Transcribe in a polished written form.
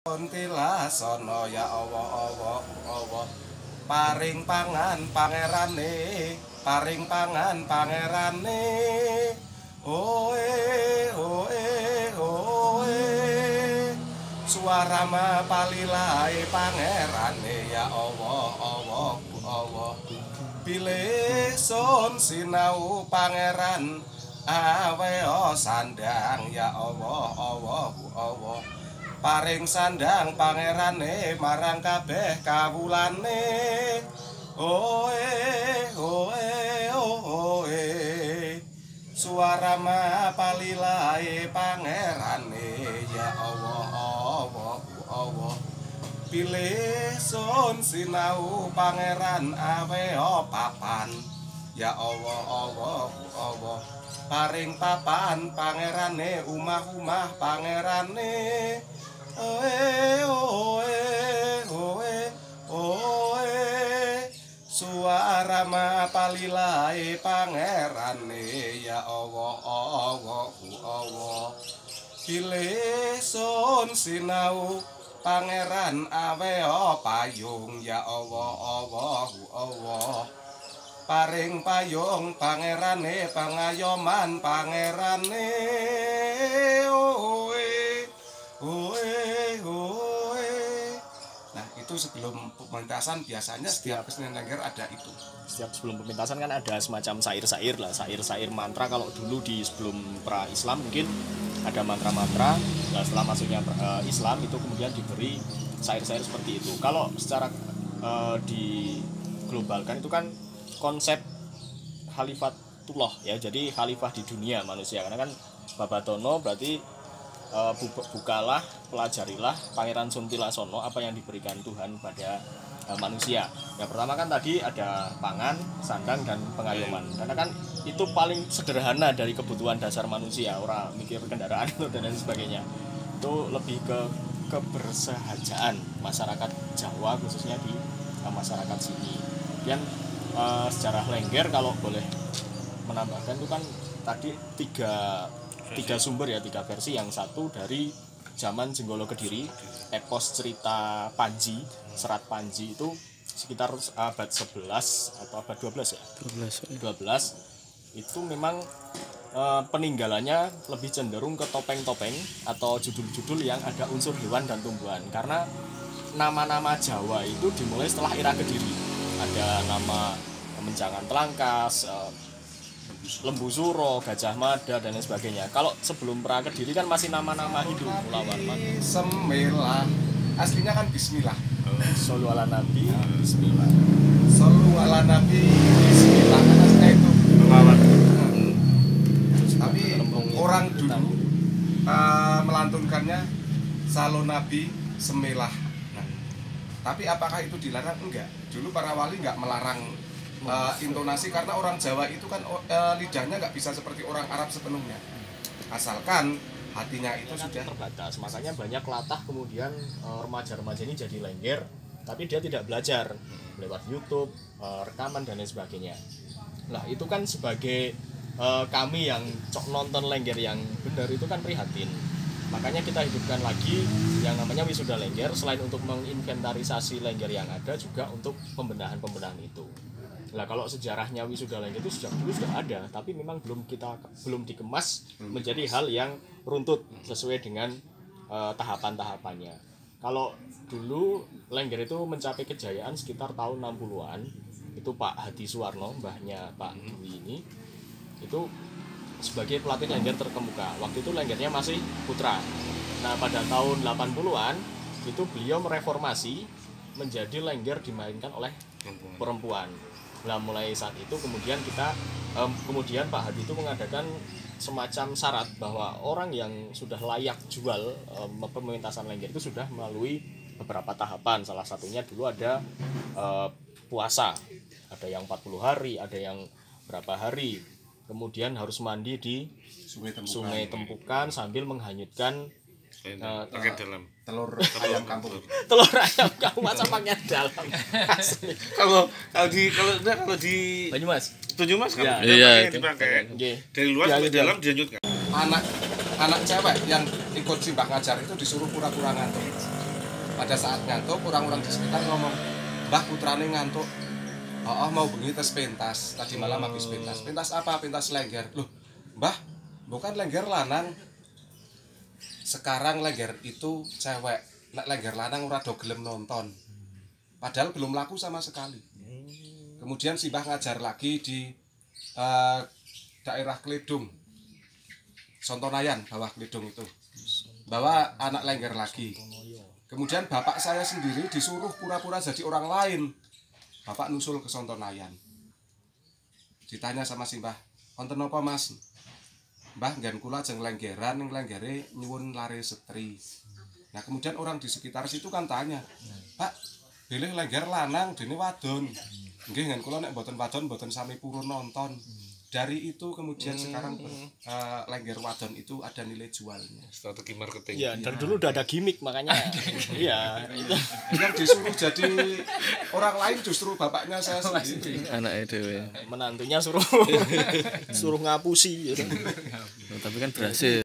Kuntilasono ya Allah Allah Allah paring pangan pangerane paring pangan pangerane oe oe oe suara ma palilae pangerane ya Allah Allah Allah pilih sun sinau pangeran aweo sandang ya Allah Allah Allah paring sandang pangerane marang kabeh kawulane oe oe oe suara ma palilae pangerane ya Allah Allah Allah pilih sun sinau pangeran aweo papan ya Allah Allah Allah paring papan pangerane umah-umah pangerane oe oe oe oe suara ma palilae pangerane ya Allah Allah Allah pilih sun sinau pangeran aweo payung ya Allah Allah Allah paring payung pangerane pangayoman pangerane oe oe oe. Nah itu sebelum pementasan biasanya setiap kesenian Lengger ada itu. Setiap sebelum pementasan kan ada semacam sair-sair lah, sair-sair mantra. Kalau dulu di sebelum pra Islam mungkin ada mantra-mantra. Nah, setelah masuknya Islam itu kemudian diberi sair-sair seperti itu. Kalau secara diglobalkan itu kan konsep khalifatullah ya, jadi khalifah di dunia manusia. Karena kan Babatono berarti bukalah, pelajarilah Pangeran Suntilasono apa yang diberikan Tuhan pada manusia. Yang pertama kan tadi ada pangan, sandang, dan pengayoman. Karena kan itu paling sederhana dari kebutuhan dasar manusia. Orang mikir kendaraan dan lain sebagainya. Itu lebih ke kebersahajaan masyarakat Jawa khususnya di masyarakat sini. Dan sejarah Lengger kalau boleh menambahkan itu kan tadi tiga sumber ya, tiga versi. Yang satu dari zaman Jenggolo Kediri, epos cerita Panji, serat Panji itu sekitar abad 11 atau abad 12 ya? 12 itu memang peninggalannya lebih cenderung ke topeng-topeng atau judul-judul yang ada unsur hewan dan tumbuhan. Karena nama-nama Jawa itu dimulai setelah era Kediri. Ada nama Menjangan Telangkas, Lembu Suro, Gajah Mada, dan lain sebagainya. Kalau sebelum pra Kediri kan masih nama-nama Hindu, Mulawarman. Semilah, aslinya kan Bismillah. Solu ala Nabi, Bismillah. Solu ala Nabi, Bismillah. Kan aslinya itu melawat. Tapi orang dulu melantunkannya Salo Nabi Semilah. Nah, tapi apakah itu dilarang? Enggak. Dulu para wali enggak melarang intonasi karena orang Jawa itu kan lidahnya nggak bisa seperti orang Arab sepenuhnya, asalkan hatinya itu sudah terbatas. Makanya banyak latah kemudian remaja-remaja ini jadi Lengger tapi dia tidak belajar lewat YouTube, rekaman dan lain sebagainya. Nah itu kan sebagai kami yang nonton Lengger yang benar itu kan prihatin. Makanya kita hidupkan lagi yang namanya Wisuda Lengger, selain untuk menginventarisasi Lengger yang ada, juga untuk pembenahan-pembenahan itu. Nah kalau sejarahnya Wisuda Lengger itu sejak dulu sudah ada, tapi memang belum dikemas menjadi hal yang runtut sesuai dengan tahapan-tahapannya. Kalau dulu Lengger itu mencapai kejayaan sekitar tahun 60-an, itu Pak Hadi Suwarno, mbahnya Pak Dwi ini, itu sebagai pelatih Lengger terkemuka. Waktu itu Lenggernya masih putra. Nah pada tahun 80-an itu beliau mereformasi menjadi Lengger dimainkan oleh perempuan. Nah mulai saat itu kemudian kemudian Pak Hadi itu mengadakan semacam syarat bahwa orang yang sudah layak jual pementasan Lengger itu sudah melalui beberapa tahapan. Salah satunya dulu ada puasa, ada yang 40 hari, ada yang berapa hari. Kemudian harus mandi di Sungai Tempukan sambil menghanyutkan telur ayam kampung. Telur ayam kampung masa pakai dalam. Kalau di Banyumas kan iya, dipakai dari luar sampai dalam dilanjutkan. Anak cewek yang ikut simbah ngajar itu disuruh pura-pura ngantuk. Pada saat ngantuk, orang-orang di sekitar ngomong, "Mbah, putrane ngantuk. Oh, mau bengi tes pentas. Tadi malam habis pentas. Pentas apa? Pentas lengger." Loh, Mbah, bukan lengger lanang. Sekarang lengger itu cewek. Nek lengger lanang ora do gelem nonton. Padahal belum laku sama sekali. Kemudian si Mbah ngajar lagi di daerah Kledung, Sontonayan, bawah Kledung itu. Bawa anak lengger lagi. Kemudian bapak saya sendiri disuruh pura-pura jadi orang lain. Bapak nusul ke Sontonayan. Ditanya sama si Mbah, "Wonten napa, Mas?" "Mbah, nggen kula jeng lenggeran ning lenggere nyuwun lare setri." Nah, kemudian orang di sekitar situ kan tanya, "Pak, bilih lengger lanang dene wadon." "Nggih, nggen kula nek mboten wadon mboten sami purun nonton." Dari itu kemudian sekarang lengger wadon itu ada nilai jualnya. Strategi marketing. Ya, dari dulu udah ada gimmick makanya. Iya, itu. Yang disuruh jadi orang lain justru bapaknya saya sendiri. Anaknya dewe. Menantunya suruh ngapusi gitu. Tapi kan berhasil.